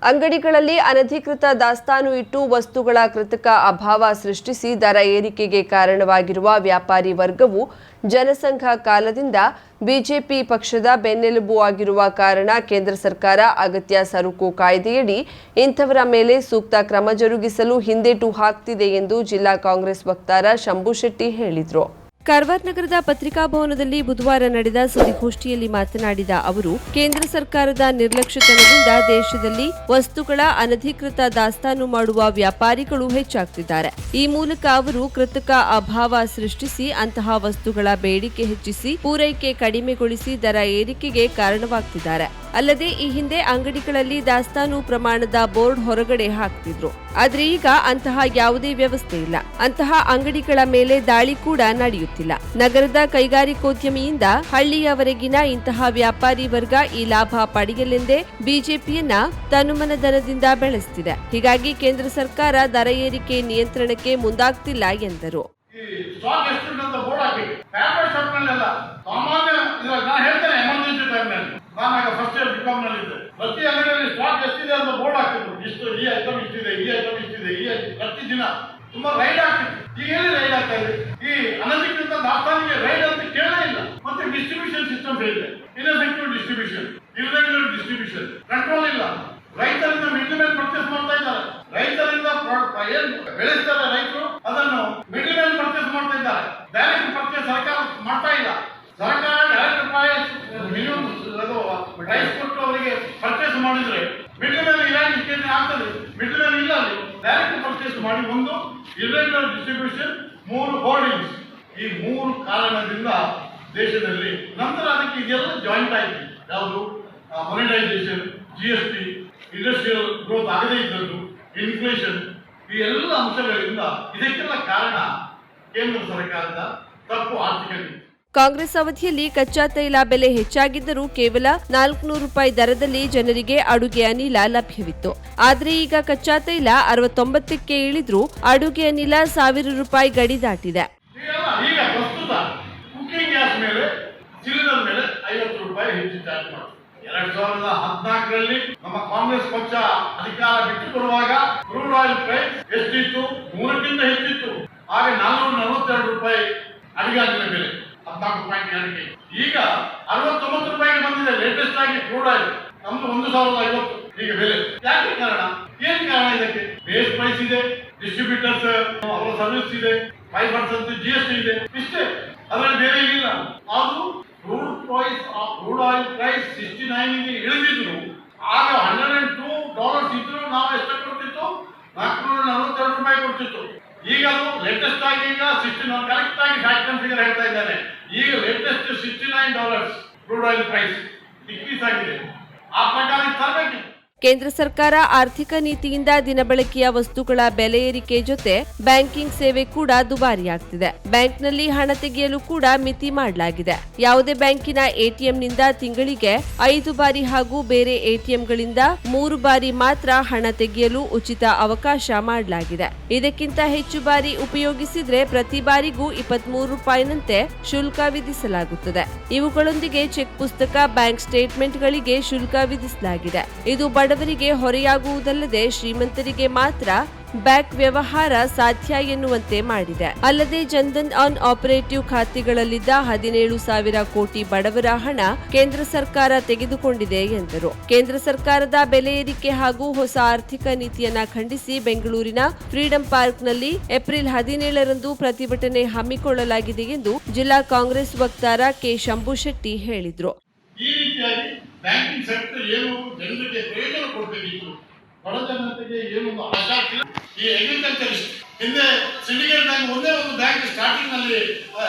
ಅಂಗಡಿಗಳಲ್ಲಿ ಅನಧಿಕೃತ ದಾಸ್ತಾನು ಇಟ್ಟು ವಸ್ತುಗಳ ಕೃತಕ ಅಭಾವ ಸೃಷ್ಟಿಸಿ ದರ ಏರಿಕೆಗೆ ಕಾರಣವಾಗಿರುವ ವ್ಯಾಪಾರಿ ವರ್ಗವು ಜನಸಂಘ ಕಾಲದಿಂದ ಬಿಜೆಪಿ ಪಕ್ಷದ ಬೆನ್ನೆಲುಬು ಆಗಿರುವ ಕಾರಣ ಕೇಂದ್ರ ಸರ್ಕಾರ ಅಗತ್ಯ ಸರಕು ಕಾಯ್ದೆಯಡಿ ಇಂಥವರ ಮೇಲೆ ಸೂಕ್ತ ಕ್ರಮ ಜರುಗಿಸಲು ಹಿಂದೇಟು ಹಾಕ್ತಿದೆ ಎಂದು ಜಿಲ್ಲಾ ಕಾಂಗ್ರೆಸ್ ವಕ್ತಾರ ಶಂಭು ಶೆಟ್ಟಿ ಹೇಳಿದರು. ಕಾರವಾರ ನಗರದ ಪತ್ರಿಕಾ ಭವನದಲ್ಲಿ ಬುಧವಾರ ನಡೆದ ಸುದ್ದಿಗೋಷ್ಠಿಯಲ್ಲಿ ಮಾತನಾಡಿದ ಅವರು, ಕೇಂದ್ರ ಸರ್ಕಾರದ ನಿರ್ಲಕ್ಷ್ಯತನದಿಂದ ದೇಶದಲ್ಲಿ ವಸ್ತುಗಳ ಅನಧಿಕೃತ ದಾಸ್ತಾನು ಮಾಡುವ ವ್ಯಾಪಾರಿಗಳು ಹೆಚ್ಚಾಗ್ತಿದ್ದಾರೆ. ಈ ಮೂಲಕ ಅವರು ಕೃತಕ ಅಭಾವ ಸೃಷ್ಟಿಸಿ ಅಂತಹ ವಸ್ತುಗಳ ಬೇಡಿಕೆ ಹೆಚ್ಚಿಸಿ ಪೂರೈಕೆ ಕಡಿಮೆಗೊಳಿಸಿ ದರ ಏರಿಕೆಗೆ ಕಾರಣವಾಗ್ತಿದ್ದಾರೆ. ಅಲ್ಲದೆ ಈ ಹಿಂದೆ ಅಂಗಡಿಗಳಲ್ಲಿ ದಾಸ್ತಾನು ಪ್ರಮಾಣದ ಬೋರ್ಡ್ ಹೊರಗಡೆ ಹಾಕ್ತಿದ್ರು. ಆದ್ರೆ ಈಗ ಅಂತಹ ಯಾವುದೇ ವ್ಯವಸ್ಥೆ ಇಲ್ಲ. ಅಂತಹ ಅಂಗಡಿಗಳ ಮೇಲೆ ದಾಳಿ ಕೂಡ ನಡೆಯುತ್ತಿಲ್ಲ. ನಗರದ ಕೈಗಾರಿಕೋದ್ಯಮಿಯಿಂದ ಹಳ್ಳಿಯವರೆಗಿನ ಇಂತಹ ವ್ಯಾಪಾರಿ ವರ್ಗ ಈ ಲಾಭ ಪಡೆಯಲೆಂದೇ ಬಿಜೆಪಿಯನ್ನ ತನುಮನಧನದಿಂದ ಬೆಳೆಸುತ್ತಿದೆ. ಹೀಗಾಗಿ ಕೇಂದ್ರ ಸರ್ಕಾರ ದರ ಏರಿಕೆ ನಿಯಂತ್ರಣಕ್ಕೆ ಮುಂದಾಗ್ತಿಲ್ಲ ಎಂದರು. ಪ್ರತಿ ಅಂಗಡಿಯಲ್ಲಿ ಸ್ಟಾಕ್ ಎಷ್ಟಿದೆ ಅಂತ ಬೋರ್ಡ್ ಹಾಕ್ತಿದ್ರು. ಇಷ್ಟು ಈ ಐಟಮ್ ಇಷ್ಟಿದೆ, ಈ ಐಟಮ್ ಇಷ್ಟಿದೆ, ಪ್ರತಿ ದಿನ ತುಂಬಾ ರೈಡ್ ಆಗ್ತಿತ್ತು. ಈಗ ಎಲ್ಲಿ ರೈಡ್ ಆಗ್ತಾ ಇದೆ? ಈ ಅನಧಿಕೃತ ದಾಸ್ತಾನಿಗೆ ರೈಡ್ ಅಂತ ಕೇಳೇ ಇಲ್ಲ. ಮತ್ತೆ ಡಿಸ್ಟ್ರಿಬ್ಯೂಷನ್ ಸಿಸ್ಟಮ್ ಇದೆ, ineffective distribution, irregular distribution, control ಇಲ್ಲ. ರೈತರಿಂದ ಮಿಡ್ಲ್ ಮ್ಯಾನ್ ಪರ್ಚೇಸ್ ಮಾಡ್ತಾ ಇದ್ದಾರೆ. ರೈತರಿಂದ ಏನ್ ಬೆಳೆಸ್ತಾರೆ ರೈತರು ಅದನ್ನು ಮಿಡ್ಲ್ ಮ್ಯಾನ್ ಪರ್ಚೇಸ್ ಮಾಡ್ತಾ ಇದ್ದಾರೆ. ಡೈರೆಕ್ಟ್ ಪರ್ಚೇಸ್ ಸರ್ಕಾರ ಮಾಡ್ತಾ ಇಲ್ಲ. ಸರ್ಕಾರ ಡೈರೆಕ್ಟ್ ಪ್ರೈಸ್ ಕೊಟ್ಟು ಅವರಿಗೆ ಪರ್ಚೇಸ್ ಮಾಡಿದ್ರೆ ಮಿಡ್ಲ್ ಮ್ಯಾನ್ ಇಲಾಖೆ ಆಗ್ತದೆ. ಮಿಡ್ಲ್ ಮ್ಯಾನ್ ಇಲ್ಲ, ಅಲ್ಲಿ ಡೈರೆಕ್ಟ್ ಪರ್ಚೇಸ್ ಮಾಡಿ. ಒಂದು ಇರ್ರೆಗ್ಯುಲರ್ ಡಿಸ್ಟ್ರಿಬ್ಯೂಷನ್, 3 ಹೋರ್ಡಿಂಗ್ಸ್. ಈ 3 ಕಾರಣದಿಂದ ದೇಶದಲ್ಲಿ ನಂತರ ಅದಕ್ಕೆ ಇದೆಲ್ಲ ಜಾಯಿಂಟ್ ಆಯ್ತು. ಯಾವುದು ಮೊನಿಟೈಸೇಷನ್, GST, ಇಂಡಸ್ಟ್ರಿಯಲ್ ಗ್ರೋತ್ ಆಗದೇ ಇದ್ದದ್ದು, ಇನ್ಫ್ಲೇಷನ್, ಈ ಎಲ್ಲ ಅಂಶಗಳಿಂದ ಇದಕ್ಕೆಲ್ಲ ಕಾರಣ ಕೇಂದ್ರ ಸರ್ಕಾರದ ತಪ್ಪು ಆರ್ಥಿಕ ನೀತಿ. ಕಾಂಗ್ರೆಸ್ ಅವಧಿಯಲ್ಲಿ ಕಚ್ಚಾ ತೈಲ ಬೆಲೆ ಹೆಚ್ಚಾಗಿದ್ದರೂ ಕೇವಲ 400 ರೂಪಾಯಿ ದರದಲ್ಲಿ ಜನರಿಗೆ ಅಡುಗೆ ಅನಿಲ ಲಭ್ಯವಿತ್ತು. ಆದರೆ ಈಗ ಕಚ್ಚಾ ತೈಲ 69ಕ್ಕೆ ಇಳಿದ್ರೂ ಅಡುಗೆ ಅನಿಲ 1000 ರೂಪಾಯಿ ಗಡಿ ದಾಟಿದೆ. ಈಗ ಪ್ರಸ್ತುತ ಕುಕಿಂಗ್ ಗ್ಯಾಸ್ ಮೇಲೆ ಸಿಲಿಂಡರ್ ಮೇಲೆ 50 ರೂಪಾಯಿ ಹೆಚ್ಚು ಚಾರ್ಜ್ ಮಾಡಿದ್ರು. 2014ರಲ್ಲಿ ನಮ್ಮ ಕಾಂಗ್ರೆಸ್ ಪಕ್ಷ ಅಧಿಕಾರ ಬಿಟ್ಟುಕೊಡುವಾಗ ಕ್ರೂಡ್ ಆಯಿಲ್ ಪ್ರೈಸ್ ಎಷ್ಟಿತ್ತು? 3ಕ್ಕಿಂತ ಹೆಚ್ಚಿತ್ತು. ಆಗ 442 ರೂಪಾಯಿ ಅಡುಗೆ ಅನಿಲ ಬೆಲೆ, 14.2. ಈಗ 69 ರೂಪಾಯಿಗೆ ಬಂದಿದೆ ಲೇಟೆಸ್ಟ್ ಆಗಿ ಕ್ರೂಡ್ ಆಯಿಲ್. ನಮ್ದು 1050 ಈಗ ಬೆಲೆ. ಯಾಕೆ ಕಾರಣ? ಏನ್ ಕಾರಣ ಇದಕ್ಕೆ? ಬೇಸ್ ಪ್ರೈಸ್ ಇದೆ, ಡಿಸ್ಟ್ರಿಬ್ಯೂಟರ್ಸ್ ಅವರ ಸರ್ವಿಸ್ ಇದೆ, 5% GST ಇದೆ, ಇಷ್ಟೇ. ಅದರಲ್ಲಿ ಬೇರೆ ಇಲ್ಲ. ಅದು ಕ್ರೂಡ್ ಆಯಿಲ್ ಪ್ರೈಸ್ 69ಗೆ ಇಳಿದಿದ್ರು. ಆಗ $102 ಇದ್ರು. ನಾವು ಎಷ್ಟು ಕೊಡ್ತಿತ್ತು? 442 ರೂಪಾಯಿ ಕೊಡ್ತಿತ್ತು. ಈಗ ಅದು ಲೇಟೆಸ್ಟ್ ಆಗಿ ಈಗ 69, ಕರೆಕ್ಟ್ ಆಗಿ ಫ್ಯಾಕ್ಟ್ ಫಿಗರ್ ಹೇಳ್ತಾ ಇದ್ದಾರೆ. ಈಗ latest $69 crude oil price decrease ಆಗಿದೆ. ಆ ಪ್ರಕಾರ ತರಬೇಕು. ಕೇಂದ್ರ ಸರ್ಕಾರ ಆರ್ಥಿಕ ನೀತಿಯಿಂದ ದಿನಬಳಕೆಯ ವಸ್ತುಗಳ ಬೆಲೆ ಏರಿಕೆ ಜೊತೆ ಬ್ಯಾಂಕಿಂಗ್ ಸೇವೆ ಕೂಡ ದುಬಾರಿಯಾಗ್ತಿದೆ. ಬ್ಯಾಂಕ್ನಲ್ಲಿ ಹಣ ತೆಗೆಯಲು ಕೂಡ ಮಿತಿ ಮಾಡಲಾಗಿದೆ. ಯಾವುದೇ ಬ್ಯಾಂಕಿನ ಎಟಿಎಂನಿಂದ ತಿಂಗಳಿಗೆ 5 ಬಾರಿ ಹಾಗೂ ಬೇರೆ ಎಟಿಎಂಗಳಿಂದ 3 ಬಾರಿ ಮಾತ್ರ ಹಣ ತೆಗೆಯಲು ಉಚಿತ ಅವಕಾಶ ಮಾಡಲಾಗಿದೆ. ಇದಕ್ಕಿಂತ ಹೆಚ್ಚು ಬಾರಿ ಉಪಯೋಗಿಸಿದ್ರೆ ಪ್ರತಿ ಬಾರಿಗೂ 23 ರೂಪಾಯಿನಂತೆ ಶುಲ್ಕ ವಿಧಿಸಲಾಗುತ್ತದೆ. ಇವುಗಳೊಂದಿಗೆ ಚೆಕ್ ಪುಸ್ತಕ, ಬ್ಯಾಂಕ್ ಸ್ಟೇಟ್ಮೆಂಟ್ಗಳಿಗೆ ಶುಲ್ಕ ವಿಧಿಸಲಾಗಿದೆ. ಇದು ಬಡವರಿಗೆ ಹೊರೆಯಾಗುವುದಲ್ಲದೆ ಶ್ರೀಮಂತರಿಗೆ ಮಾತ್ರ ಬ್ಯಾಂಕ್ ವ್ಯವಹಾರ ಸಾಧ್ಯ ಎನ್ನುವಂತೆ ಮಾಡಿದೆ. ಅಲ್ಲದೆ ಜನ್ಧನ್ ಆನ್ ಆಪರೇಟಿವ್ ಖಾತೆಗಳಲ್ಲಿದ್ದ 17,000 ಕೋಟಿ ಬಡವರ ಹಣ ಕೇಂದ್ರ ಸರ್ಕಾರ ತೆಗೆದುಕೊಂಡಿದೆ ಎಂದರು. ಕೇಂದ್ರ ಸರ್ಕಾರದ ಬೆಲೆ ಏರಿಕೆ ಹಾಗೂ ಹೊಸ ಆರ್ಥಿಕ ನೀತಿಯನ್ನ ಖಂಡಿಸಿ ಬೆಂಗಳೂರಿನ ಫ್ರೀಡಂ ಪಾರ್ಕ್ನಲ್ಲಿ ಏಪ್ರಿಲ್ 17ರಂದು ಪ್ರತಿಭಟನೆ ಹಮ್ಮಿಕೊಳ್ಳಲಾಗಿದೆ ಎಂದು ಜಿಲ್ಲಾ ಕಾಂಗ್ರೆಸ್ ವಕ್ತಾರ ಕೆ ಶಂಭು ಶೆಟ್ಟಿ ಹೇಳಿದರು. ಈ ರೀತಿಯಾಗಿ ಬ್ಯಾಂಕಿಂಗ್ ಸೆಕ್ಟರ್ ಏನು ಜನರಿಗೆ ಪ್ರಯೋಜನ ಕೊಡಬೇಕಿತ್ತು, ಬಡ ಜನತೆಗೆ ಏನೊಂದು ಆಶಾ. ಈ ಅಗ್ರಿಕಲ್ಚರ್ ಹಿಂದೆ ಸಿಂಡಿಕೇಟ್ ಬ್ಯಾಂಕ್ ಒಂದೇ ಒಂದು ಬ್ಯಾಂಕ್ ಸ್ಟಾರ್ಟಿಂಗ್ ನಲ್ಲಿ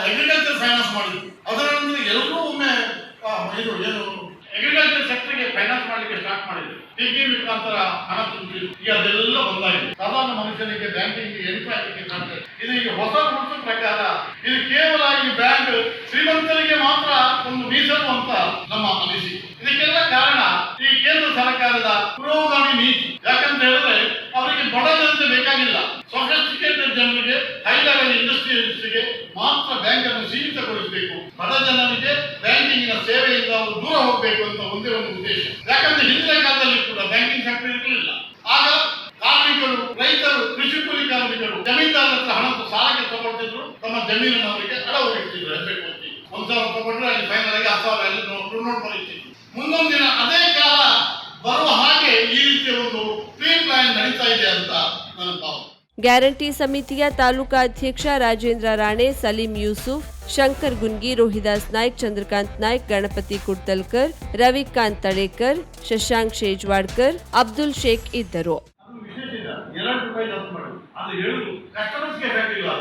ಅಗ್ರಿಕಲ್ಚರ್ ಫೈನಾನ್ಸ್ ಮಾಡಿದ್ರು. ಅದರ ನಂತರ ಎಲ್ಲರೂ ಒಮ್ಮೆ ಇದು ಏನು ಅಗ್ರಿಕಲ್ಚರ್ ಸೆಕ್ಟರ್ಗೆ ಫೈನಾನ್ಸ್ ಮಾಡಲಿಕ್ಕೆ ಸ್ಟಾರ್ಟ್ ಮಾಡಿದ್ರು. ಟಿಪಿ ಮುಖಾಂತರ ಹಣ ತುಂಬಿ ಈಗ ಅದೆಲ್ಲ ಬಂದಾಗಿದೆ. ಸಾಧಾರಣ ಮನುಷ್ಯನಿಗೆ ಬ್ಯಾಂಕಿಂಗ್ ಎಂಟ್ರಿ ಆಗಲಿಕ್ಕೆ ಸಾಧ್ಯ. ಇದು ಈಗ ಹೊಸ ರೂಲ್ಸ್ ಪ್ರಕಾರ ಇದು ಕೇವಲ ಈ ಬ್ಯಾಂಕ್ ಶ್ರೀಮಂತರಿಗೆ ಮಾತ್ರ ಒಂದು ಮೀಸಲು ಅಂತ ನಮ್ಮ ಅನಿಸಿಕೆ. ಇದಕ್ಕೆಲ್ಲ ಕಾರಣ ಈ ಕೇಂದ್ರ ಸರ್ಕಾರದ ಪುರೋಗಾಮಿ ನೀತಿ. ಯಾಕಂತ ಹೇಳಿದ್ರೆ ಅವರಿಗೆ ಬಡ ಜನತೆ ಬೇಕಾಗಿಲ್ಲ, ಸೊಫಿಸ್ಟಿಕೇಟೆಡ್ ಜನರಿಗೆ ಹೈ ಲೆವೆಲ್ ಇಂಡಸ್ಟ್ರಿಯಲಿಸ್ಟ್ಗೆ ಮಾತ್ರ ಬ್ಯಾಂಕ್ ಅನ್ನು ಸೀಮಿತಗೊಳಿಸಬೇಕು, ಬಡ ಜನರಿಗೆ ಬ್ಯಾಂಕಿಂಗಿನ ಸೇವೆಯಿಂದ ಅವರು ದೂರ ಹೋಗಬೇಕು ಅಂತ ಒಂದೇ ಒಂದು ಉದ್ದೇಶ. ಯಾಕಂದ್ರೆ ಹಿಂದಿನ ಕಾಲದಲ್ಲಿ ಕೂಡ ಬ್ಯಾಂಕಿಂಗ್ ಸೆಕ್ಟರ್ ಇರಲಿಲ್ಲ. ಆಗ ಕಾರ್ಮಿಕರು, ರೈತರು, ಕೃಷಿ ಕೂಲಿ ಕಾರ್ಮಿಕರು ಜಮೀನ್ದಾರರ ಹತ್ರ ಹಣ ಸಾಲಕ್ಕೆ ತಗೊಳ್ತಿದ್ರು, ತಮ್ಮ ಜಮೀನನ್ನು ಅವರಿಗೆ ಅಡವಿಡ್ತಿದ್ರು. ಹೆಸರು 1,000 ತಗೊಂಡ್ರೆ ಅಲ್ಲಿ ಫೈನಲ್ ಆಗಿ 10,000 ನೋಟ್ ಬರೀತಿದ್ರು. ಮುಂದೊಂದು ದಿನ ಅದೇ ಕಾಲ ಬರುವ ಹಾಗೆ ಈ ರೀತಿಯ ಒಂದು ಪ್ರೀ ಪ್ಲಾನ್ ನಡೀತಾ ಇದೆ ಅಂತ ನನ್ನ ಭಾವನೆ. ಗ್ಯಾರಂಟಿ ಸಮಿತಿಯ ತಾಲೂಕಾ ಅಧ್ಯಕ್ಷ ರಾಜೇಂದ್ರ ರಾಣೆ, ಸಲೀಂ ಯೂಸುಫ್, ಶಂಕರ್ ಗುನ್ಗಿ, ರೋಹಿದಾಸ್ ನಾಯ್ಕ್, ಚಂದ್ರಕಾಂತ್ ನಾಯ್ಕ್, ಗಣಪತಿ ಕುಡ್ತಲ್ಕರ್, ರವಿಕಾಂತ್ ತಳೇಕರ್, ಶಶಾಂಕ್ ಶೇಜ್ವಾಡ್ಕರ್, ಅಬ್ದುಲ್ ಶೇಖ್ ಇದ್ದರು. ₹2 ಜಾಸ್ತಿ ಮಾಡಿದ್ರು, ಅದು ಹೇಳುದು ಕಸ್ಟಮರ್ಸ್ಗೆ ಎಫೆಕ್ಟ್ ಇಲ್ಲ.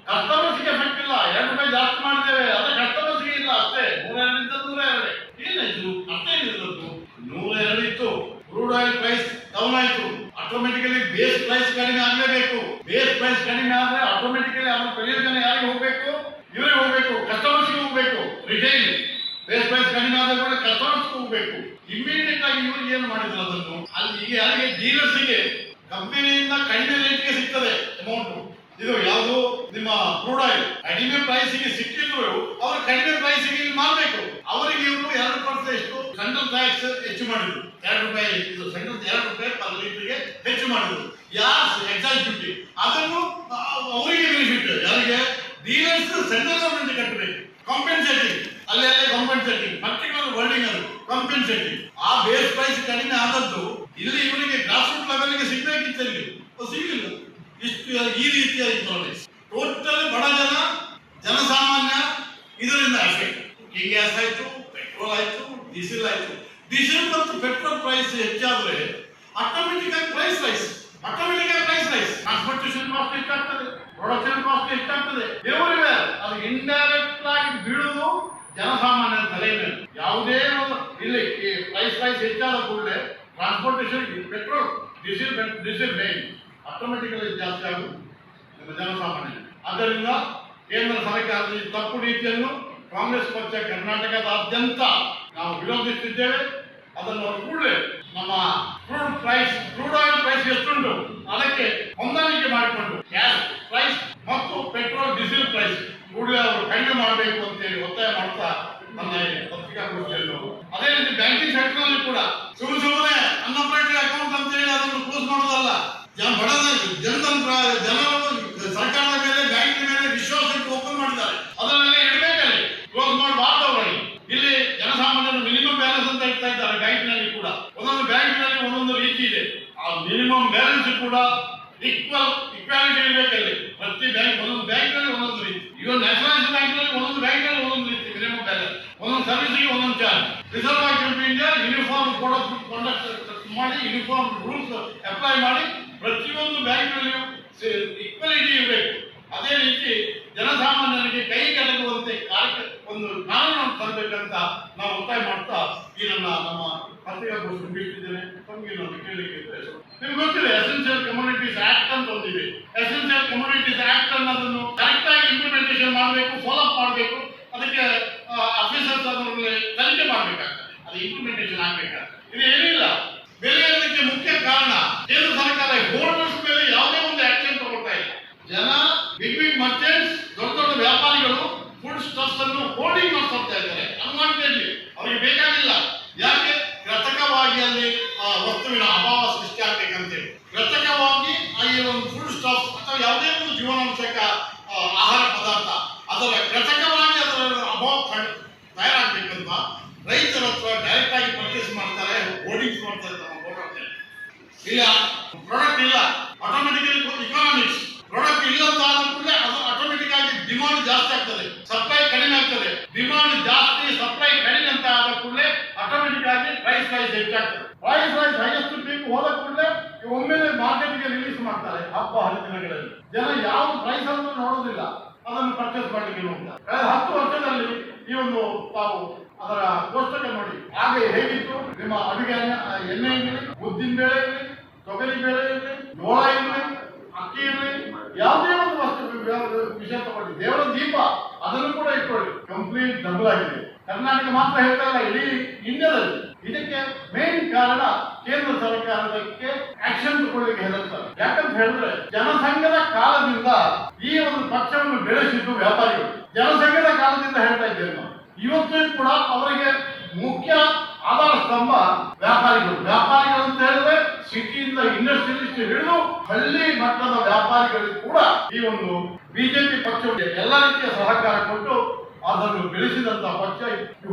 ಕಸ್ಟಮರ್ಸ್ಗೆ ಎಫೆಕ್ಟ್ ಇಲ್ಲ. ₹2 ಜಾಸ್ತಿ ಮಾಡಿದ್ದೇವೆ, ಅದು ಕಸ್ಟಮರ್ಸ್ಗೆ ಇಲ್ಲ ಅಷ್ಟೇ. 102 ಏನಾಯ್ತು? ಅಷ್ಟೇ ಇರೋದು 102 ಇತ್ತು. ಕ್ರೂಡ್ ಆಯಿಲ್ ಪ್ರೈಸ್ ಡೌನ್ ಆಯ್ತು. ಆಟೋಮೆಟಿಕಲಿ ಬೇಸ್ ಪ್ರೈಸ್ ಕಡಿಮೆ ಆಗಲೇಬೇಕು. ಬೇಸ್ ಪ್ರೈಸ್ ಕಡಿಮೆ ಆದ್ರೆ ಆಟೋಮೆಟಿಕಲಿ ಅದರ ಪ್ರಯೋಜನ ಯಾರಿಗೆ ಹೋಗ್ಬೇಕು? ಇವರೇ ಹೋಗ್ಬೇಕು, ಕಸ್ಟಮರ್ಸ್ಗೆ ಹೋಗ್ಬೇಕು. ರಿಟೈಲ್ ಬೇಸ್ ಪ್ರೈಸ್ ಕಡಿಮೆ ಆದ ಕೂಡ ಕಸ್ಟಮರ್ಸ್ಗೆ ಹೋಗ್ಬೇಕು. ಇಮಿಡಿಯೇಟ್ ಆಗಿ ಇವರು ಏನು ಮಾಡಿದ್ರು ಅದನ್ನು ಅಲ್ಲಿ ಈಗ ಯಾರಿಗೆ ಡೀಲರ್ಸ್ಗೆ ಕಂಪನಿಯಿಂದ ಕಡಿಮೆ ರೇಟ್ಗೆ ಸಿಗ್ತದೆ ಅಮೌಂಟ್. ಇದು ಯಾವುದು ನಿಮ್ಮ ಕ್ರೂಡ್ ಆಯಿಲ್ ಕಡಿಮೆ ಪ್ರೈಸ್ಗೆ ಸಿಕ್ಕಿದ್ರು ಅವರು ಕಡಿಮೆ ಪ್ರೈಸ್ಗೆ ಮಾಡಬೇಕು. ಅವರಿಗೆ ಇವರು 2% ಎಷ್ಟು ಸೆಂಟ್ರಲ್ ಟ್ಯಾಕ್ಸ್ ಹೆಚ್ಚು ಮಾಡಿದ್ರು. ₹2 ಇದು ಸೆಂಟ್ರಲ್ ₹2 ಪರ್ ಲೀಟರ್ಗೆ ಹೆಚ್ಚು ಮಾಡಿದ್ರು. ಯಾರು ಎಕ್ಸೈಸ್ ಡ್ಯೂಟಿ ಅದನ್ನು ಅವರಿಗೆ ಬೆನಿಫಿಟ್. ಯಾರಿಗೆ? ಡೀಲರ್ಸ್ ಸೆಂಟ್ರಲ್ ಗವರ್ಮೆಂಟ್ ಕಟ್ಟಬೇಕು. ಕಾಂಪೆನ್ಸೇಟಿಂಗ್ ಅಲ್ಲೇ ಕಾಂಪೆನ್ಸೇಟಿಂಗ್ ಪರ್ಟಿಕ್ಯುಲರ್ ವರ್ಡಿಂಗ್ ಅದು ಕಾಂಪೆನ್ಸೇಟಿಂಗ್. ಆ ಬೇಸ್ ಪ್ರೈಸ್ ಕಡಿಮೆ ಆದದ್ದು ಇಲ್ಲಿ ಇವರಿಗೆ ಗ್ರಾಸ್ ರೂಟ್ ಲೆವೆಲ್ಗೆ ಸಿಗ್ಬೇಕಿತ್ತು, ಸಿಗಲಿಲ್ಲ. ಇಷ್ಟು ಈ ರೀತಿಯಾಗಿ ಟೋಟಲ್ ಬಡ ಜನಸಾಮಾನ್ಯ ಇದರಿಂದ ಎಫೆಕ್ಟ್. ಗ್ಯಾಸ್ ಆಯ್ತು, ಪೆಟ್ರೋಲ್ ಆಯ್ತು, ಡೀಸೆಲ್ ಆಯ್ತು. ಡೀಸೆಲ್ ಮತ್ತು ಪೆಟ್ರೋಲ್ ಪ್ರೈಸ್ ಹೆಚ್ಚಾದ್ರೆ ಆಟೋಮೆಟಿಕ್ ಆಗಿ ಪ್ರೈಸ್ ರೈಸ್. ಟ್ರಾನ್ಸ್ಪೋರ್ಟೇಷನ್ ಕಾಸ್ಟ್ ಹೆಚ್ಚಾಗ್ತದೆ, ಪ್ರೊಡಕ್ಷನ್ ಕಾಸ್ಟ್ ಹೆಚ್ಚಾಗ್ತದೆ. ಎವ್ರಿವೇರ್ ಅದು ಇಂಡೈರೆಕ್ಟ್ ಆಗಿ ಬೀಳುವುದು ಜನಸಾಮಾನ್ಯರ ತಲೆ ಮೇಲೆ. ಯಾವುದೇ ಇಲ್ಲಿ ಪ್ರೈಸ್ ಹೆಚ್ಚಾದ ಕೂಡಲೇ transportation, petrol, diesel main automatically ಜಾಸ್ತಿ ಆಗುವುದು ನಮ್ಮ ಜನಸಾಮಾನ್ಯ. ಆದ್ದರಿಂದ ಕೇಂದ್ರ ಸರ್ಕಾರದ ಈ ತಪ್ಪು ನೀತಿಯನ್ನು ಕಾಂಗ್ರೆಸ್ ಪಕ್ಷ ಕರ್ನಾಟಕದಾದ್ಯಂತ ನಾವು ವಿರೋಧಿಸುತ್ತಿದ್ದೇವೆ. ಅದನ್ನು ಕೂಡಲೇ ನಮ್ಮ ಕ್ರೂಡ್ ಆಯಿಲ್ ಪ್ರೈಸ್ ಎಷ್ಟುಂಟು ಅದಕ್ಕೆ ಹೊಂದಾಣಿಕೆ ಮಾಡಿಕೊಂಡು ಗ್ಯಾಸ್ ಪ್ರೈಸ್ ಮತ್ತು ಪೆಟ್ರೋಲ್, ಡೀಸೆಲ್ ಪ್ರೈಸ್ ಕೂಡಲೇ ಅವರು ಕಡಿಮೆ ಮಾಡಬೇಕು ಅಂತೇಳಿ ಒತ್ತಾಯ ಮಾಡ್ತಾ ನನ್ನ ಪತ್ರಿಕಾಗೋಷ್ಠಿಯನ್ನು. ಅದೇ ರೀತಿ ಬ್ಯಾಂಕಿಂಗ್ ಸೆಕ್ಟರ್ ನಲ್ಲಿ ಕೂಡ ಸುಮ್ಮನೆ ಅನ್ಆಪರೇಟೆಡ್ ಅಕೌಂಟ್ ಅಂತ ಹೇಳಿ ಅದನ್ನು ಕ್ಲೋಸ್ ಮಾಡೋದಲ್ಲ. ಬಡ ಜನರು ಸರ್ಕಾರದ ಮೇಲೆ, ಬ್ಯಾಂಕಿನ ಮೇಲೆ ವಿಶ್ವಾಸ ಇಟ್ಟು ಓಪನ್ ಮಾಡಿದ್ದಾರೆ. ಅದನ್ನೆಲ್ಲ ಇಡಬೇಕಲ್ಲಿ, ಕ್ಲೋಸ್ ಮಾಡಬಾರ್ದವರಲ್ಲಿ. ಇಲ್ಲಿ ಜನಸಾಮಾನ್ಯರು ಮಿನಿಮಮ್ ಬ್ಯಾಲೆನ್ಸ್ ಅಂತ ಇಡ್ತಾ ಇದ್ದಾರೆ. ಬ್ಯಾಂಕಿನಲ್ಲಿ ಕೂಡ ಒಂದೊಂದು ಬ್ಯಾಂಕಿನಲ್ಲಿ ಒಂದೊಂದು ರೀತಿ ಇದೆ. ಆ ಮಿನಿಮಮ್ ಬ್ಯಾಲೆನ್ಸ್ ಕೂಡ ಇಕ್ವಾಲಿಟಿ ಇರಬೇಕಲ್ಲಿ. ಪ್ರತಿ ಬ್ಯಾಂಕ್ ಒಂದೊಂದು ಬ್ಯಾಂಕ್ನಲ್ಲಿ ಒಂದೊಂದು ರೀತಿ. ಇವತ್ತು ನ್ಯಾಷನಲೈಸ್ ಬ್ಯಾಂಕ್ನಲ್ಲಿ ಒಂದೊಂದು ಬ್ಯಾಂಕ್ನಲ್ಲಿ ಒಂದೊಂದು ರೀತಿ ಮಿನಿಮಮ್ ಬ್ಯಾಲೆನ್ಸ್, ಒಂದೊಂದು ಸರ್ವಿಸ್ಗೆ ಒಂದೊಂದು charge. Reserve bank of India uniform code of conduct ಮಾಡಿ, ಯೂನಿಫಾರ್ಮ್ ರೂಲ್ಸ್ ಅಪ್ಲೈ ಮಾಡಿ ಪ್ರತಿಯೊಂದು ಬ್ಯಾಂಕ್ನಲ್ಲಿಯೂ ಈಕ್ವಾಲಿಟಿ ಇರಬೇಕು. ಅದೇ ರೀತಿ ಜನಸಾಮಾನ್ಯರಿಗೆ ಕೈಗೆಟಕುವಂತೆ ಒಂದು ಕಾನೂನನ್ನು ತರಬೇಕಂತ ನಾವು ಒತ್ತಾಯ ಮಾಡ್ತಾ ಈ ನಮ್ಮ ಪತ್ರಿಕಾಗೋಷ್ಠಿ ಮುಗಿಸ್ತಿದ್ದೇನೆ. ತಮಗೆ ನಾನು ಕೇಳಲಿಕ್ಕೆ ನಿಮ್ಗೆ ಗೊತ್ತಿದೆ, ಎಸೆನ್ಷಿಯಲ್ ಕಮ್ಯುನಿಟೀಸ್ ಆಕ್ಟ್ ಅಂತ ಒಂದಿದೆ. ಎಸೆನ್ಷಿಯಲ್ ಕಮ್ಯುನಿಟೀಸ್ ಆಕ್ಟ್ ಅನ್ನೋದನ್ನು ಕರೆಕ್ಟ್ ಆಗಿ ಇಂಪ್ಲಿಮೆಂಟೇಷನ್ ಮಾಡಬೇಕು, ಫಾಲೋ ಅಪ್ ಮಾಡಬೇಕು. ಅದಕ್ಕೆ ಆಫೀಸರ್ಸ್ ಅದರಲ್ಲಿ ತನಿಖೆ ಮಾಡಬೇಕಾಗ್ತದೆ, ಅದು ಇಂಪ್ಲಿಮೆಂಟೇಷನ್ ಆಗಬೇಕಾಗ್ತದೆ. ಇದು ಏನಿಲ್ಲ, ಬೆಲೆ ಏರಲಿಕ್ಕೆ ಮುಖ್ಯ ಕಾರಣ ಕೇಂದ್ರ ಸರ್ಕಾರ ಹೋರ್ಡರ್ಸ್ ಮೇಲೆ ಯಾವುದೇ ಒಂದು ಆಕ್ಷನ್ ತಗೊಳ್ತಾ ಇಲ್ಲ. ಜನ ಬಿಗ್ ಮರ್ಚೆಂಟ್ಸ್, ದೊಡ್ಡ ವ್ಯಾಪಾರಿಗಳು ಫುಡ್ ಸ್ಟಾಕ್ಸ್ ಅನ್ನು ಹೋರ್ಡಿಂಗ್ ಮಾಡ್ತಾ ಇದ್ದಾರೆ ಅನ್ವಾಂಟೆಡ್ಲಿ. ಅವರಿಗೆ ಬೇಕಾಗಿಲ್ಲ. ಯಾಕೆ? ಕೃತಕವಾಗಿ ಅಲ್ಲಿ ವಸ್ತುವಿನ ಅಭಾವ ಸೃಷ್ಟಿ ಆಗ್ಬೇಕಂತೇಳಿ ಕೃತಕವಾಗಿ ಈ ಒಂದು ಫುಡ್ ಸ್ಟಾಕ್ಸ್ ಅಥವಾ ಯಾವುದೇ ಒಂದು ಜೀವನಾಂಶಕ ಆಹಾರ ಪದಾರ್ಥ ಅದರ ಕೃತಕವಾಗಿ ಅದರ ಅಭಾವ ತಯಾರಾಗಬೇಕಂತ ರೈತರ ಹತ್ರ ಡೈರೆಕ್ಟ್ ಆಗಿ ಪರ್ಚೇಸ್ ಮಾಡ್ತಾರೆ, ಹೋರ್ಡಿಂಗ್ಸ್ ಮಾಡ್ತಾರೆ. ಇಲ್ಲ ಪ್ರಾಡಕ್ಟ್ ಇಲ್ಲ, ಆಟೋಮೆಟಿಕಲಿ ಇಕಾನಮಿಕ್ಸ್ ಪ್ರಾಡಕ್ಟ್ ಇಲ್ಲ ಅಂತ ಆದ ಕೂಡಲೇ ಅದು ಆಟೋಮೆಟಿಕ್ ಆಗಿ ಡಿಮಾಂಡ್ ಜಾಸ್ತಿ ಆಗ್ತದೆ, ಸಪ್ಲೈ ಕಡಿಮೆ ಆಗ್ತದೆ. ಡಿಮಾಂಡ್ ಜಾಸ್ತಿ, ಸಪ್ಲೈ ಕಡಿಮೆ ಅಂತ ಆದ ಕೂಡಲೇ ಆಟೋಮೆಟಿಕ್ ಆಗಿ ಪ್ರೈಸ್ ಹೆಚ್ಚಾಗ್ತದೆ. ಪ್ರೈಸ್ ಹೈಯೆಸ್ಟ್ ಪೀಕ್ ಹೋದ ಕೂಡಲೇ ಒಮ್ಮೆಲೆ ಮಾರ್ಕೆಟ್ಗೆ ರಿಲೀಸ್ ಮಾಡ್ತಾರೆ. ಹಬ್ಬ ಹರಿದಿನಗಳಲ್ಲಿ ಜನ ಯಾವ ಪ್ರೈಸ್ ಅನ್ನು ನೋಡೋದಿಲ್ಲ, ಅದನ್ನು ಪರ್ಚೇಸ್ ಮಾಡಲಿಕ್ಕೆ ಹೋಗ್ತಾರೆ. ಕಳೆದ 10 ವರ್ಷದಲ್ಲಿ ಈ ಒಂದು ತಾವು ಅದರ ಕೋಷ್ಟಕ ನೋಡಿ. ಹಾಗೆ ಹೇಗಿತ್ತು ನಿಮ್ಮ ಅಡುಗೆ ಎಣ್ಣೆ ಇರಲಿ, ಉದ್ದಿನ ಬೇಳೆ ಇರಲಿ, ತೊಗರಿ ಬೇಳೆ ಇರಲಿ, ಜೋಳ ಇರಲಿ, ಅಕ್ಕಿ ಇರಲಿ, ಯಾವುದೇ ಒಂದು ವಸ್ತು ವಿಷಯ ತಗೊಳ್ಳಿ, ದೇವರ ದೀಪ ಅದನ್ನು ಕೂಡ ಇಟ್ಕೊಳ್ಳಿ, ಕಂಪ್ಲೀಟ್ ಡಬಲ್ ಆಗಿದೆ. ಕರ್ನಾಟಕ ಮಾತ್ರ ಹೇಳ್ತಾ ಇಲ್ಲ, ಇಡೀ ಇಂಡಿಯಾದಲ್ಲಿ. ಇದಕ್ಕೆ ಮೇನ್ ಕಾರಣ ಕೇಂದ್ರ ಸರ್ಕಾರಕ್ಕೆ ಆಕ್ಷನ್ ತಗೊಳ್ಳಿಕ್ಕೆ ಹೆದರ್ತಾರೆ. ಯಾಕಂತ ಹೇಳಿದ್ರೆ ಜನಸಂಘದ ಕಾಲದಿಂದ ಈ ಒಂದು ಪಕ್ಷವನ್ನು ಬೆಳೆಸಿದ್ದು ವ್ಯಾಪಾರಿಗಳು. ಜನಸಂಘದ ಕಾಲದಿಂದ ಹೇಳ್ತಾ ಇದ್ದೇವೆ ನಾವು. ಇವತ್ತು ಕೂಡ ಅವರಿಗೆ ಮುಖ್ಯ ಆಧಾರ ಸ್ತಂಭ ವ್ಯಾಪಾರಿಗಳು. ವ್ಯಾಪಾರಿಗಳು ಅಂತ ಹೇಳಿದ್ರೆ ಸಿಟಿಯಿಂದ ಇಂಡಸ್ಟ್ರಿಯಲಿಸ್ಟ್ ಹಿಡಿದು ಹಳ್ಳಿ ಮಟ್ಟದ ವ್ಯಾಪಾರಿಗಳಿಗೂ ಕೂಡ ಈ ಒಂದು ಬಿಜೆಪಿ ಪಕ್ಷಕ್ಕೆ ಎಲ್ಲ ರೀತಿಯ ಸಹಕಾರ ಕೊಟ್ಟು ಅದನ್ನು ಬೆಳೆಸಿದಂತ ಪಕ್ಷ.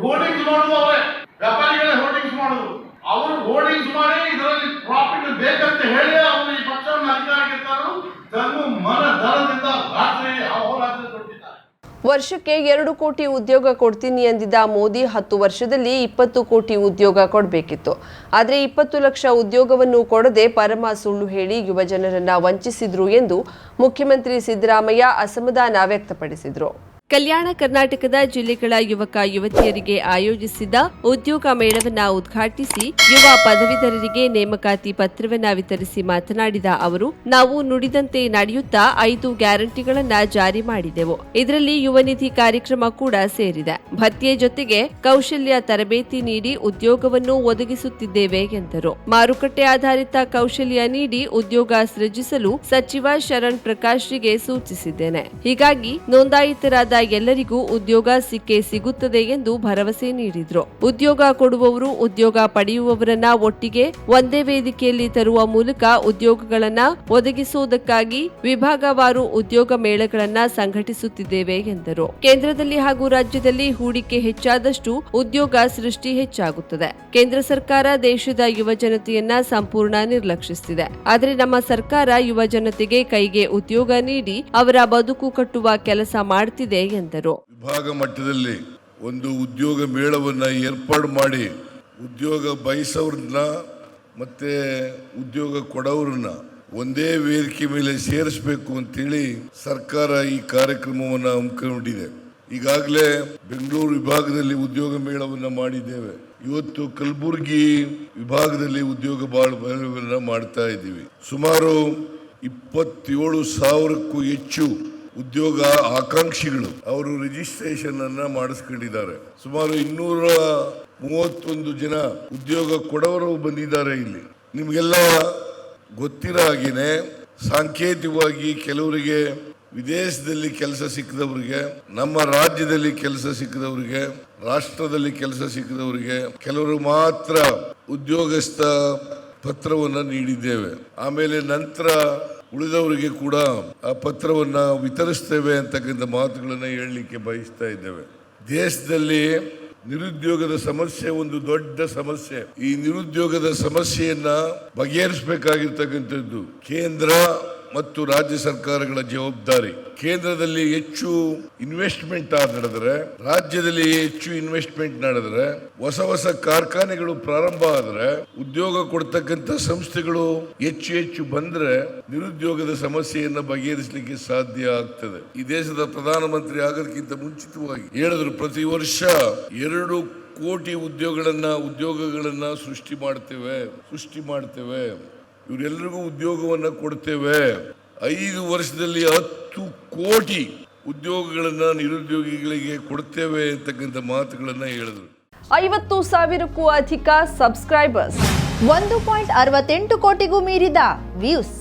ಹೋರ್ಡಿಂಗ್ಸ್ ಮಾಡುದು ಅವರೇ, ವ್ಯಾಪಾರಿಗಳೇ ಹೋರ್ಡಿಂಗ್ಸ್ ಮಾಡುದು. ಅವರು ಹೋರ್ಡಿಂಗ್ಸ್ ಮಾಡಿ ಇದರಲ್ಲಿ ಪ್ರಾಫಿಟ್ ಬೇಕಂತ ಹೇಳಿ ಅವರು ಈ ಪಕ್ಷವನ್ನು ಅಧಿಕಾರಕ್ಕೆ ತರಲು ತನ್ನ ಮನ ದರದಿಂದ ರಾತ್ರಿ ಅಹೋರಾತ್ರಿ ಕೊಟ್ಟಿದ್ದಾರೆ. ವರ್ಷಕ್ಕೆ 2 ಕೋಟಿ ಉದ್ಯೋಗ ಕೊಡ್ತೀನಿ ಎಂದಿದ್ದ ಮೋದಿ 10 ವರ್ಷದಲ್ಲಿ 20 ಕೋಟಿ ಉದ್ಯೋಗ ಕೊಡಬೇಕಿತ್ತು. ಆದರೆ 20 ಲಕ್ಷ ಉದ್ಯೋಗವನ್ನು ಕೊಡದೆ ಪರಮ ಸುಳ್ಳು ಹೇಳಿ ಯುವ ಜನರನ್ನ ವಂಚಿಸಿದ್ರು ಎಂದು ಮುಖ್ಯಮಂತ್ರಿ ಸಿದ್ದರಾಮಯ್ಯ ಅಸಮಾಧಾನ ವ್ಯಕ್ತಪಡಿಸಿದರು. ಕಲ್ಯಾಣ ಕರ್ನಾಟಕದ ಜಿಲ್ಲೆಗಳ ಯುವಕ ಯುವತಿಯರಿಗೆ ಆಯೋಜಿಸಿದ್ದ ಉದ್ಯೋಗ ಮೇಳವನ್ನ ಉದ್ಘಾಟಿಸಿ ಯುವ ಪದವೀಧರರಿಗೆ ನೇಮಕಾತಿ ಪತ್ರವನ್ನ ವಿತರಿಸಿ ಮಾತನಾಡಿದ ಅವರು, ನಾವು ನುಡಿದಂತೆ ನಡೆಯುತ್ತಾ 5 ಗ್ಯಾರಂಟಿಗಳನ್ನ ಜಾರಿ ಮಾಡಿದೆವು. ಇದರಲ್ಲಿ ಯುವ ನಿಧಿ ಕಾರ್ಯಕ್ರಮ ಕೂಡ ಸೇರಿದೆ. ಭತ್ಯೆ ಜೊತೆಗೆ ಕೌಶಲ್ಯ ತರಬೇತಿ ನೀಡಿ ಉದ್ಯೋಗವನ್ನು ಒದಗಿಸುತ್ತಿದ್ದೇವೆ ಎಂದರು. ಮಾರುಕಟ್ಟೆ ಆಧಾರಿತ ಕೌಶಲ್ಯ ನೀಡಿ ಉದ್ಯೋಗ ಸೃಜಿಸಲು ಸಚಿವ ಶರಣ್ ಪ್ರಕಾಶ್ರಿಗೆ ಸೂಚಿಸಿದ್ದೇನೆ. ಹೀಗಾಗಿ ನೋಂದಾಯಿತರಾದ ಎಲ್ಲರಿಗೂ ಉದ್ಯೋಗ ಸಿಕ್ಕೇ ಸಿಗುತ್ತದೆ ಎಂದು ಭರವಸೆ ನೀಡಿದ್ರು. ಉದ್ಯೋಗ ಕೊಡುವವರು ಉದ್ಯೋಗ ಪಡೆಯುವವರನ್ನ ಒಟ್ಟಿಗೆ ಒಂದೇ ವೇದಿಕೆಯಲ್ಲಿ ತರುವ ಮೂಲಕ ಉದ್ಯೋಗಗಳನ್ನ ಒದಗಿಸುವುದಕ್ಕಾಗಿ ವಿಭಾಗವಾರು ಉದ್ಯೋಗ ಮೇಳಗಳನ್ನ ಸಂಘಟಿಸುತ್ತಿದ್ದೇವೆ ಎಂದರು. ಕೇಂದ್ರದಲ್ಲಿ ಹಾಗೂ ರಾಜ್ಯದಲ್ಲಿ ಹೂಡಿಕೆ ಹೆಚ್ಚಾದಷ್ಟು ಉದ್ಯೋಗ ಸೃಷ್ಟಿ ಹೆಚ್ಚಾಗುತ್ತದೆ. ಕೇಂದ್ರ ಸರ್ಕಾರ ದೇಶದ ಯುವ ಜನತೆಯನ್ನ ಸಂಪೂರ್ಣ ನಿರ್ಲಕ್ಷಿಸುತ್ತಿದೆ. ಆದರೆ ನಮ್ಮ ಸರ್ಕಾರ ಯುವ ಜನತೆಗೆ ಕೈಗೆ ಉದ್ಯೋಗ ನೀಡಿ ಅವರ ಬದುಕು ಕಟ್ಟುವ ಕೆಲಸ ಮಾಡುತ್ತಿದೆ ಎಂದರು. ವಿಭಾಗ ಮಟ್ಟದಲ್ಲಿ ಒಂದು ಉದ್ಯೋಗ ಮೇಳವನ್ನು ಏರ್ಪಾಡು ಮಾಡಿ ಉದ್ಯೋಗ ಬಯಸೋರನ್ನ ಮತ್ತೆ ಉದ್ಯೋಗ ಕೊಡೋರನ್ನ ಒಂದೇ ವೇದಿಕೆ ಮೇಲೆ ಸೇರಿಸಬೇಕು ಅಂತೇಳಿ ಸರ್ಕಾರ ಈ ಕಾರ್ಯಕ್ರಮವನ್ನು ಹಮ್ಮಿಕೊಂಡಿದೆ. ಈಗಾಗಲೇ ಬೆಂಗಳೂರು ವಿಭಾಗದಲ್ಲಿ ಉದ್ಯೋಗ ಮೇಳವನ್ನು ಮಾಡಿದ್ದೇವೆ. ಇವತ್ತು ಕಲಬುರಗಿ ವಿಭಾಗದಲ್ಲಿ ಉದ್ಯೋಗ ಮೇಳವನ್ನು ಮಾಡ್ತಾ ಇದ್ದೀವಿ. ಸುಮಾರು 27,000ಕ್ಕೂ ಹೆಚ್ಚು ಉದ್ಯೋಗ ಆಕಾಂಕ್ಷಿಗಳು ಅವರು ರಿಜಿಸ್ಟ್ರೇಷನ್ ಅನ್ನ ಮಾಡಿಸ್ಕೊಂಡಿದ್ದಾರೆ. ಸುಮಾರು 231 ಜನ ಉದ್ಯೋಗ ಕೊಡವರು ಬಂದಿದ್ದಾರೆ. ಇಲ್ಲಿ ನಿಮಗೆಲ್ಲ ಗೊತ್ತಿರೋ ಹಾಗೇನೆ ಸಾಂಕೇತಿಕವಾಗಿ ಕೆಲವರಿಗೆ ವಿದೇಶದಲ್ಲಿ ಕೆಲಸ ಸಿಕ್ಕದವರಿಗೆ, ನಮ್ಮ ರಾಜ್ಯದಲ್ಲಿ ಕೆಲಸ ಸಿಕ್ಕದವರಿಗೆ, ರಾಷ್ಟ್ರದಲ್ಲಿ ಕೆಲಸ ಸಿಕ್ಕದವರಿಗೆ ಕೆಲವರು ಮಾತ್ರ ಉದ್ಯೋಗಸ್ಥ ಪತ್ರವನ್ನು ನೀಡಿದ್ದೇವೆ. ಆಮೇಲೆ ನಂತರ ಉಳಿದವರಿಗೆ ಕೂಡ ಆ ಪತ್ರವನ್ನು ವಿತರಿಸ್ತೇವೆ ಅಂತಕ್ಕಂಥ ಮಾತುಗಳನ್ನು ಹೇಳಲಿಕ್ಕೆ ಬಯಸ್ತಾ ಇದ್ದೇವೆ. ದೇಶದಲ್ಲಿ ನಿರುದ್ಯೋಗದ ಸಮಸ್ಯೆ ಒಂದು ದೊಡ್ಡ ಸಮಸ್ಯೆ. ಈ ನಿರುದ್ಯೋಗದ ಸಮಸ್ಯೆಯನ್ನ ಬಗೆಹರಿಸಬೇಕಾಗಿರ್ತಕ್ಕಂಥದ್ದು ಕೇಂದ್ರ ಮತ್ತು ರಾಜ್ಯ ಸರ್ಕಾರಗಳ ಜವಾಬ್ದಾರಿ. ಕೇಂದ್ರದಲ್ಲಿ ಹೆಚ್ಚು ಇನ್ವೆಸ್ಟ್ಮೆಂಟ್ ನಡೆದರೆ, ರಾಜ್ಯದಲ್ಲಿ ಹೆಚ್ಚು ಇನ್ವೆಸ್ಟ್ಮೆಂಟ್ ನಡೆದರೆ, ಹೊಸ ಕಾರ್ಖಾನೆಗಳು ಪ್ರಾರಂಭ ಆದರೆ, ಉದ್ಯೋಗ ಕೊಡ್ತಕ್ಕಂಥ ಸಂಸ್ಥೆಗಳು ಹೆಚ್ಚು ಬಂದ್ರೆ ನಿರುದ್ಯೋಗದ ಸಮಸ್ಯೆಯನ್ನು ಬಗೆಹರಿಸಲಿಕ್ಕೆ ಸಾಧ್ಯ ಆಗ್ತದೆ. ಈ ದೇಶದ ಪ್ರಧಾನಮಂತ್ರಿ ಆಗೋದಕ್ಕಿಂತ ಮುಂಚಿತವಾಗಿ ಹೇಳಿದ್ರು, ಪ್ರತಿ ವರ್ಷ 2 ಕೋಟಿ ಉದ್ಯೋಗಗಳನ್ನ ಸೃಷ್ಟಿ ಮಾಡ್ತೇವೆ, ಇವರೆಲ್ಲರಿಗೂ ಉದ್ಯೋಗವನ್ನು ಕೊಡ್ತೇವೆ. 5 ವರ್ಷದಲ್ಲಿ 10 ಕೋಟಿ ಉದ್ಯೋಗಗಳನ್ನ ನಿರುದ್ಯೋಗಿಗಳಿಗೆ ಕೊಡ್ತೇವೆ ಅಂತಕ್ಕಂಥ ಮಾತುಗಳನ್ನ ಹೇಳಿದ್ರು. 50,000ಕ್ಕೂ ಅಧಿಕ ಸಬ್ಸ್ಕ್ರೈಬರ್ಸ್, 1.68 ಕೋಟಿಗೂ ಮೀರಿದ ವ್ಯೂಸ್.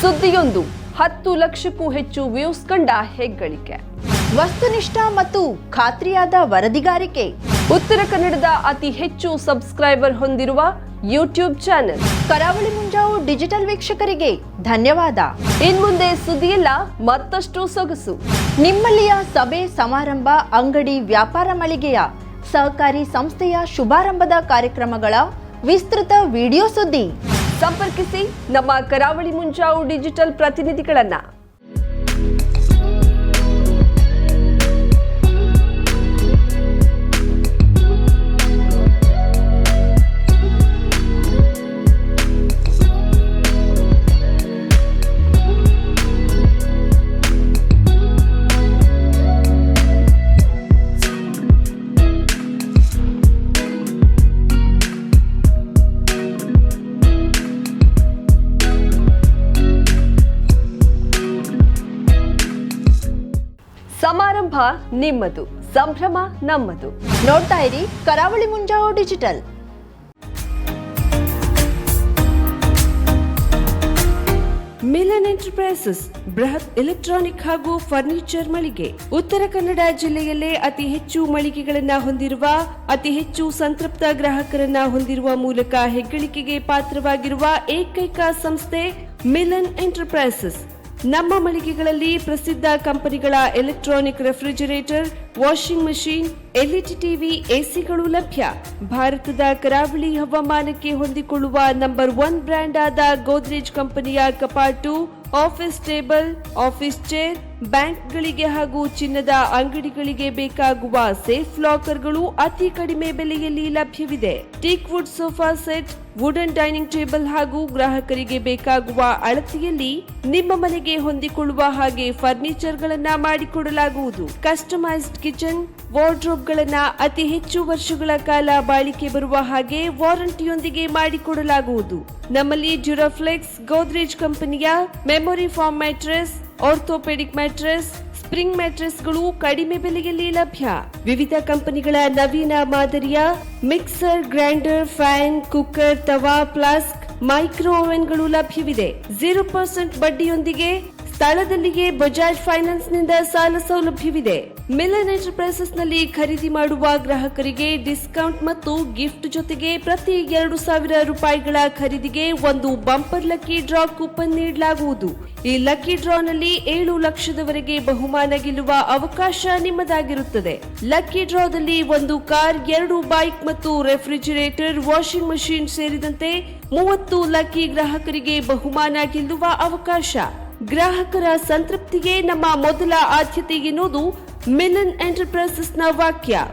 ಸುದ್ದಿಯೊಂದು 10 ಲಕ್ಷಕ್ಕೂ ಹೆಚ್ಚು ವ್ಯೂಸ್ ಕಂಡ ಹೆಗ್ಗಳಿಕೆ. ವಸ್ತುನಿಷ್ಠ ಮತ್ತು ಖಾತ್ರಿಯಾದ ವರದಿಗಾರಿಕೆ. ಉತ್ತರ ಕನ್ನಡದ ಅತಿ ಹೆಚ್ಚು ಸಬ್ಸ್ಕ್ರೈಬರ್ ಹೊಂದಿರುವ ಯೂಟ್ಯೂಬ್ ಚಾನೆಲ್ ಕರಾವಳಿ ಮುಂಜಾವು ಡಿಜಿಟಲ್ ವೀಕ್ಷಕರಿಗೆ ಧನ್ಯವಾದ. ಇನ್ಮುಂದೆ ಸುದ್ದಿಯಲ್ಲ ಮತ್ತಷ್ಟು ಸೊಗಸು. ನಿಮ್ಮಲ್ಲಿಯ ಸಭೆ ಸಮಾರಂಭ, ಅಂಗಡಿ, ವ್ಯಾಪಾರ ಮಳಿಗೆಯ ಸಹಕಾರಿ ಸಂಸ್ಥೆಯ ಶುಭಾರಂಭದ ಕಾರ್ಯಕ್ರಮಗಳ ವಿಸ್ತೃತ ವಿಡಿಯೋ ಸುದ್ದಿ. ಸಂಪರ್ಕಿಸಿ ನಮ್ಮ ಕರಾವಳಿ ಮುಂಜಾವು ಡಿಜಿಟಲ್ ಪ್ರತಿನಿಧಿಗಳನ್ನ. ಸಮಾರಂಭ ನಿಮ್ಮದು, ಸಂಭ್ರಮ ನಮ್ಮದು. ನೋಡ್ತಾ ಇರಿ ಕರಾವಳಿ ಮುಂಜಾವು ಡಿಜಿಟಲ್. ಮಿಲನ್ ಎಂಟರ್ಪ್ರೈಸಸ್ ಬೃಹತ್ ಎಲೆಕ್ಟ್ರಾನಿಕ್ ಹಾಗೂ ಫರ್ನಿಚರ್ ಮಳಿಗೆ. ಉತ್ತರ ಕನ್ನಡ ಜಿಲ್ಲೆಯಲ್ಲೇ ಅತಿ ಹೆಚ್ಚು ಮಳಿಗೆಗಳನ್ನ ಹೊಂದಿರುವ, ಅತಿ ಹೆಚ್ಚು ಸಂತೃಪ್ತ ಗ್ರಾಹಕರನ್ನ ಹೊಂದಿರುವ ಮೂಲಕ ಹೆಗ್ಗಳಿಕೆಗೆ ಪಾತ್ರವಾಗಿರುವ ಏಕೈಕ ಸಂಸ್ಥೆ ಮಿಲನ್ ಎಂಟರ್ಪ್ರೈಸಸ್. ನಮ್ಮ ಮಳಿಗೆಗಳಲ್ಲಿ ಪ್ರಸಿದ್ಧ ಕಂಪನಿಗಳ electronic refrigerator, washing machine, LED TV, ಎಸಿಗಳು ಲಭ್ಯ. ಭಾರತದ ಕರಾವಳಿ ಹವಾಮಾನಕ್ಕೆ ಹೊಂದಿಕೊಳ್ಳುವ ನಂಬರ್ 1 ಬ್ರ್ಯಾಂಡ್ ಆದ ಗೋದ್ರೇಜ್ ಕಂಪನಿಯ ಕಪಾಟು, ಆಫೀಸ್ ಟೇಬಲ್, ಆಫೀಸ್ ಚೇರ್, ಬ್ಯಾಂಕ್ಗಳಿಗೆ ಹಾಗೂ ಚಿನ್ನದ ಅಂಗಡಿಗಳಿಗೆ ಬೇಕಾಗುವ ಸೇಫ್ ಲಾಕರ್ಗಳು ಅತಿ ಕಡಿಮೆ ಬೆಲೆಯಲ್ಲಿ ಲಭ್ಯವಿದೆ. Teak wood sofa set, wooden dining table ಹಾಗೂ ಗ್ರಾಹಕರಿಗೆ ಬೇಕಾಗುವ ಅಳತೆಯಲ್ಲಿ ನಿಮ್ಮ ಮನೆಗೆ ಹೊಂದಿಕೊಳ್ಳುವ ಹಾಗೆ ಫರ್ನಿಚರ್ ಗಳನ್ನ ಮಾಡಿಕೊಡಲಾಗುವುದು. ಕಸ್ಟಮೈಸ್ಡ್ ಕಿಚನ್, ವಾರ್ಡ್ರೋಬ್ ಗಳನ್ನ ಅತಿ ಹೆಚ್ಚು ವರ್ಷಗಳ ಕಾಲ ಬಾಳಿಕೆ ಬರುವ ಹಾಗೆ ವಾರಂಟಿಯೊಂದಿಗೆ ಮಾಡಿಕೊಡಲಾಗುವುದು. ನಮ್ಮಲ್ಲಿ ಡ್ಯೂರಾಫ್ಲೆಕ್ಸ್, ಗೋದ್ರೇಜ್ ಕಂಪನಿಯ memory foam mattress, orthopaedic mattress, spring ಮ್ಯಾಟ್ರೆಸ್ಗಳು ಕಡಿಮೆ ಬೆಲೆಯಲ್ಲಿ ಲಭ್ಯ. ವಿವಿಧ ಕಂಪನಿಗಳ ನವೀನ ಮಾದರಿಯ ಮಿಕ್ಸರ್, ಗ್ರೈಂಡರ್, ಫ್ಯಾನ್, ಕುಕ್ಕರ್, ತವಾ, ಫ್ಲಾಸ್ಕ್, ಮೈಕ್ರೋ ಓವೆನ್ಗಳು ಲಭ್ಯವಿದೆ. 0% ಬಡ್ಡಿಯೊಂದಿಗೆ ಸ್ಥಳದಲ್ಲಿಯೇ ಬಜಾಜ್ ಫೈನಾನ್ಸ್ ನಿಂದ ಸಾಲ ಸೌಲಭ್ಯವಿದೆ. ಮಿಲನ್ ಎಂಟರ್ಪ್ರೈಸಸ್ ನಲ್ಲಿ ಖರೀದಿ ಮಾಡುವ ಗ್ರಾಹಕರಿಗೆ ಡಿಸ್ಕೌಂಟ್ ಮತ್ತು ಗಿಫ್ಟ್ ಜೊತೆಗೆ ಪ್ರತಿ 2,000 ರೂಪಾಯಿಗಳ ಖರೀದಿಗೆ ಒಂದು ಬಂಪರ್ ಲಕ್ಕಿ ಡ್ರಾ ಕೂಪನ್ ನೀಡಲಾಗುವುದು. ಈ ಲಕ್ಕಿ ಡ್ರಾನಲ್ಲಿ 7 ಲಕ್ಷದವರೆಗೆ ಬಹುಮಾನ ಗೆಲ್ಲುವ ಅವಕಾಶ ನಿಮ್ಮದಾಗಿರುತ್ತದೆ. ಲಕ್ಕಿ ಡ್ರಾದಲ್ಲಿ 1 ಕಾರ್, 2 ಬೈಕ್ ಮತ್ತು ರೆಫ್ರಿಜರೇಟರ್, ವಾಷಿಂಗ್ ಮಷೀನ್ ಸೇರಿದಂತೆ 30 ಲಕ್ಕಿ ಗ್ರಾಹಕರಿಗೆ ಬಹುಮಾನ ಗೆಲ್ಲುವ ಅವಕಾಶ. ಗ್ರಾಹಕರ ಸಂತೃಪ್ತಿಗೆ ನಮ್ಮ ಮೊದಲ ಆದ್ಯತೆ ಎನ್ನುವುದು ಮಿಲನ್ ಎಂಟರ್ಪ್ರೈಸಸ್ ನ ವಾಕ್ಯ.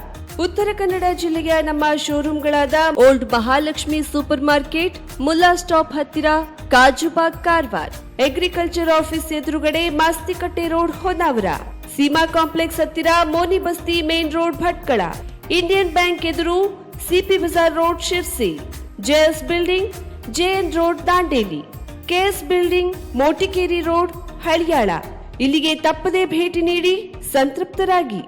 ಉತ್ತರ ಕನ್ನಡ ಜಿಲ್ಲೆಯ ನಮ್ಮ ಶೋರೂಮ್ಗಳಾದ old Mahalakshmi super market, Mulla stop ಹತ್ತಿರ, ಕಾಜುಬಾಗ್, ಕಾರವಾರ, ಅಗ್ರಿಕಲ್ಚರ್ ಆಫೀಸ್ ಎದುರುಗಡೆ, ಮಾಸ್ತಿಕಟ್ಟೆ ರೋಡ್, ಹೊನ್ನಾವರ, ಸೀಮಾ ಕಾಂಪ್ಲೆಕ್ಸ್ ಹತ್ತಿರ, Moni Basti main road, Bhatkal, Indian bank ಎದುರು, C P Bazar road, Sirsi, J S building, J N road, Dandeli, K S building, Motikeri road, Haliyal. ಇಲ್ಲಿಗೆ ತಪ್ಪದೇ ಭೇಟಿ ನೀಡಿ ಸಂತೃಪ್ತರಾಗಿ.